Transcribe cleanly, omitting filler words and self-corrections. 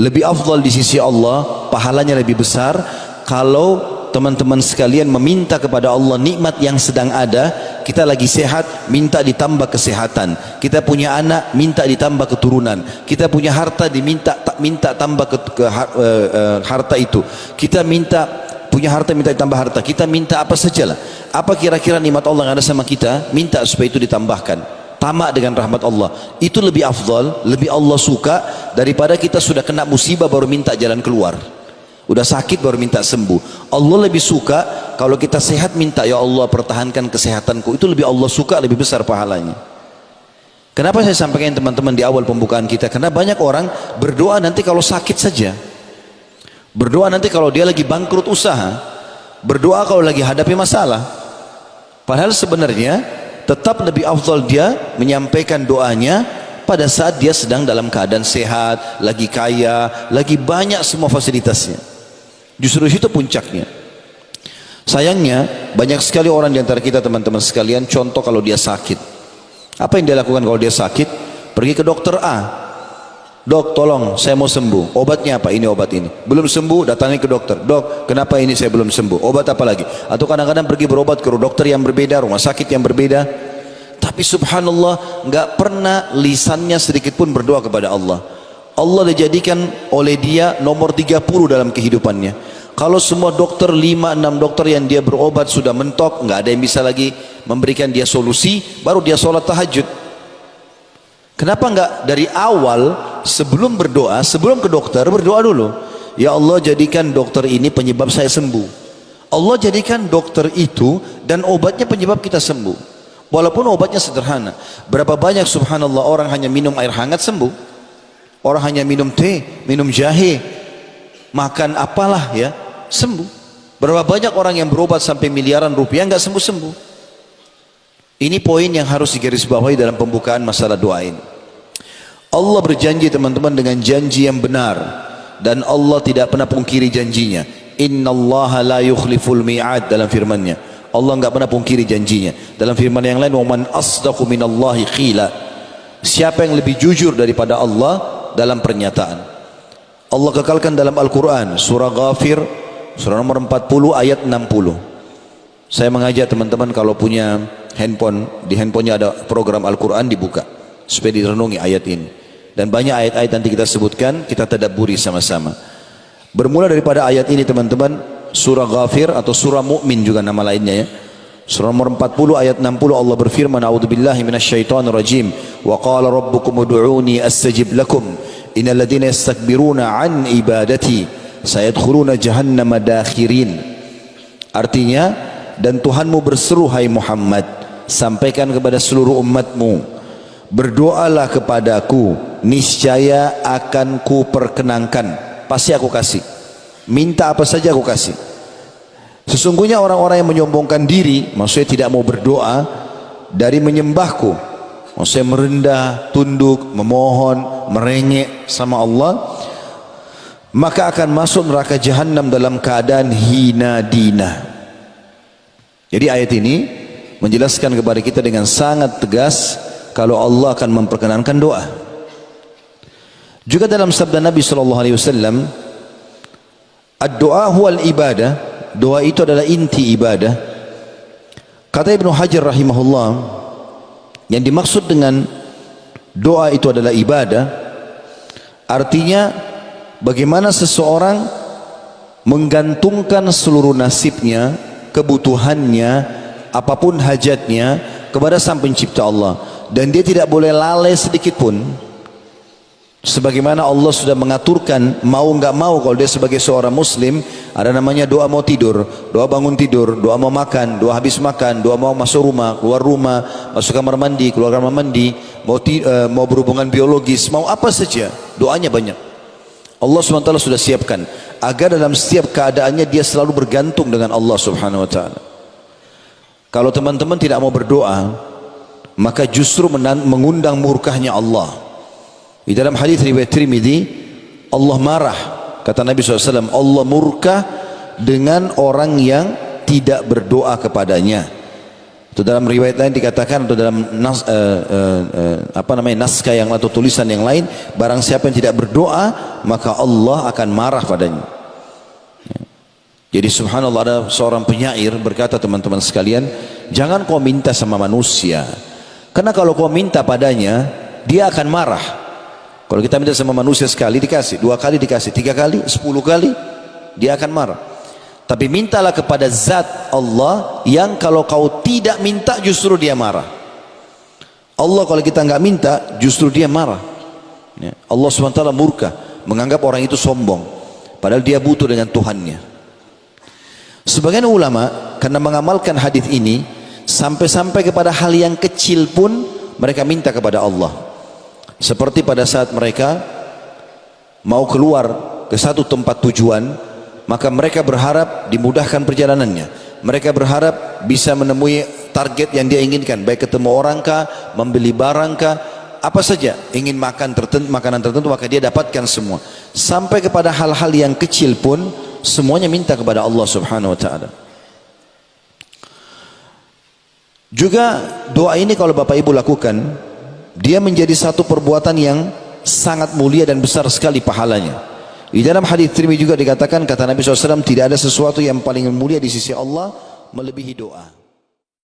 Lebih afdal di sisi Allah, pahalanya lebih besar kalau teman-teman sekalian meminta kepada Allah nikmat yang sedang ada. Kita lagi sehat, minta ditambah kesehatan. Kita punya anak, minta ditambah keturunan. Kita punya harta, minta tambah harta itu. Kita punya harta, minta ditambah harta. Kita minta apa sajalah. Apa kira-kira nikmat Allah yang ada sama kita, minta supaya itu ditambahkan. Tamak dengan rahmat Allah, itu lebih afdal, lebih Allah suka daripada kita sudah kena musibah baru minta jalan keluar, udah sakit baru minta sembuh. Allah lebih suka kalau kita sehat minta, ya Allah pertahankan kesehatanku, itu lebih Allah suka, lebih besar pahalanya. Kenapa saya sampaikan teman-teman di awal pembukaan kita? Karena banyak orang berdoa nanti kalau sakit saja, berdoa nanti kalau dia lagi bangkrut usaha, berdoa kalau lagi hadapi masalah. Padahal sebenarnya tetap lebih afdal dia menyampaikan doanya pada saat dia sedang dalam keadaan sehat, lagi kaya, lagi banyak semua fasilitasnya. Justru itu puncaknya. Sayangnya banyak sekali orang di antara kita teman-teman sekalian, contoh kalau dia sakit, apa yang dia lakukan kalau dia sakit? Pergi ke dokter A, dok tolong saya mau sembuh, obatnya apa? Ini obat ini. Belum sembuh, datangi ke dokter, dok kenapa ini saya belum sembuh, obat apa lagi? Atau kadang-kadang pergi berobat ke dokter yang berbeda, rumah sakit yang berbeda. Tapi subhanallah nggak pernah lisannya sedikit pun berdoa kepada Allah. Allah dijadikan oleh dia nomor 30 dalam kehidupannya. Kalau semua dokter, 5-6 dokter yang dia berobat sudah mentok, nggak ada yang bisa lagi memberikan dia solusi, baru dia sholat tahajud. Kenapa enggak dari awal sebelum berdoa, sebelum ke dokter berdoa dulu, ya Allah jadikan dokter ini penyebab saya sembuh. Allah jadikan dokter itu dan obatnya penyebab kita sembuh. Walaupun obatnya sederhana. Berapa banyak subhanallah orang hanya minum air hangat sembuh, orang hanya minum teh, minum jahe, makan apalah ya sembuh. Berapa banyak orang yang berobat sampai miliaran rupiah enggak sembuh-sembuh. Ini poin yang harus digarisbawahi dalam pembukaan masalah doa ini. Allah berjanji teman-teman dengan janji yang benar, dan Allah tidak pernah pungkiri janjinya. Innallaha la yukhliful mi'ad dalam firman-Nya. Allah enggak pernah pungkiri janjinya. Dalam firman yang lain, wa man asdaqu minallahi qila. Siapa yang lebih jujur daripada Allah dalam pernyataan? Allah kekalkan dalam Al-Qur'an surah Ghafir surah nomor 40 ayat 60. Saya mengajak teman-teman kalau punya handphone, di handphonenya ada program Al-Quran, dibuka supaya direnungi ayat ini. Dan banyak ayat-ayat nanti kita sebutkan, kita tadabburi sama-sama. Bermula daripada ayat ini teman-teman, surah Ghafir atau surah Mu'min juga nama lainnya ya. Surah nomor 40 ayat 60 Allah berfirman, a'udzubillahi minasyaitonir rajim, wa qala rabbukum ud'uni astajib lakum innal ladzina yastakbiruna an ibadati sayadkhuluna jahannama dakhirin. Artinya, dan Tuhanmu berseru hai Muhammad, sampaikan kepada seluruh umatmu, berdoalah kepadaku, niscaya akan ku perkenankan, pasti aku kasih. Minta apa saja aku kasih. Sesungguhnya orang-orang yang menyombongkan diri, maksudnya tidak mau berdoa, dari menyembahku, maksudnya merendah, tunduk, memohon, merengek sama Allah, maka akan masuk neraka jahanam dalam keadaan hina dina. Jadi ayat ini menjelaskan kepada kita dengan sangat tegas kalau Allah akan memperkenankan doa. Juga dalam sabda Nabi SAW, ad-doa huwal ibadah, doa itu adalah inti ibadah. Kata Ibnu Hajar rahimahullah, yang dimaksud dengan doa itu adalah ibadah, artinya bagaimana seseorang menggantungkan seluruh nasibnya, kebutuhannya, apapun hajatnya kepada Sang Pencipta Allah, dan dia tidak boleh lalai sedikit pun. Sebagaimana Allah sudah mengaturkan, mau nggak mau kalau dia sebagai seorang muslim, ada namanya doa mau tidur, doa bangun tidur, doa mau makan, doa habis makan, doa mau masuk rumah, keluar rumah, masuk kamar mandi, keluar kamar mandi, mau berhubungan biologis, mau apa saja, doanya banyak. Allah SWT sudah siapkan agar dalam setiap keadaannya dia selalu bergantung dengan Allah Subhanahu wa taala. Kalau teman-teman tidak mau berdoa, maka justru mengundang murkahnya Allah. Di dalam hadis riwayat Tirmidzi, Allah marah, kata Nabi SAW, Allah murka dengan orang yang tidak berdoa kepadanya. Atau dalam riwayat lain dikatakan, atau dalam naskah yang atau tulisan yang lain, barang siapa yang tidak berdoa maka Allah akan marah padanya. Jadi subhanallah, ada seorang penyair berkata, teman-teman sekalian, jangan kau minta sama manusia, karena kalau kau minta padanya dia akan marah. Kalau kita minta sama manusia sekali dikasih, 2 kali dikasih, 3 kali, 10 kali, dia akan marah. Tapi mintalah kepada zat Allah yang kalau kau tidak minta justru dia marah. Allah kalau kita nggak minta justru dia marah. Allah SWT murka, menganggap orang itu sombong, padahal dia butuh dengan Tuhannya. Sebagian ulama karena mengamalkan hadis ini sampai-sampai kepada hal yang kecil pun mereka minta kepada Allah. Seperti pada saat mereka mau keluar ke satu tempat tujuan, maka mereka berharap dimudahkan perjalanannya. Mereka berharap bisa menemui target yang dia inginkan, baik ketemu orang kah, membeli barang kah, apa saja, ingin makan makanan tertentu, maka dia dapatkan semua. Sampai kepada hal-hal yang kecil pun semuanya minta kepada Allah Subhanahu wa taala. Juga doa ini kalau Bapak Ibu lakukan, dia menjadi satu perbuatan yang sangat mulia dan besar sekali pahalanya. Di dalam hadis Tirmidzi juga dikatakan, kata Nabi SAW, tidak ada sesuatu yang paling mulia di sisi Allah melebihi doa.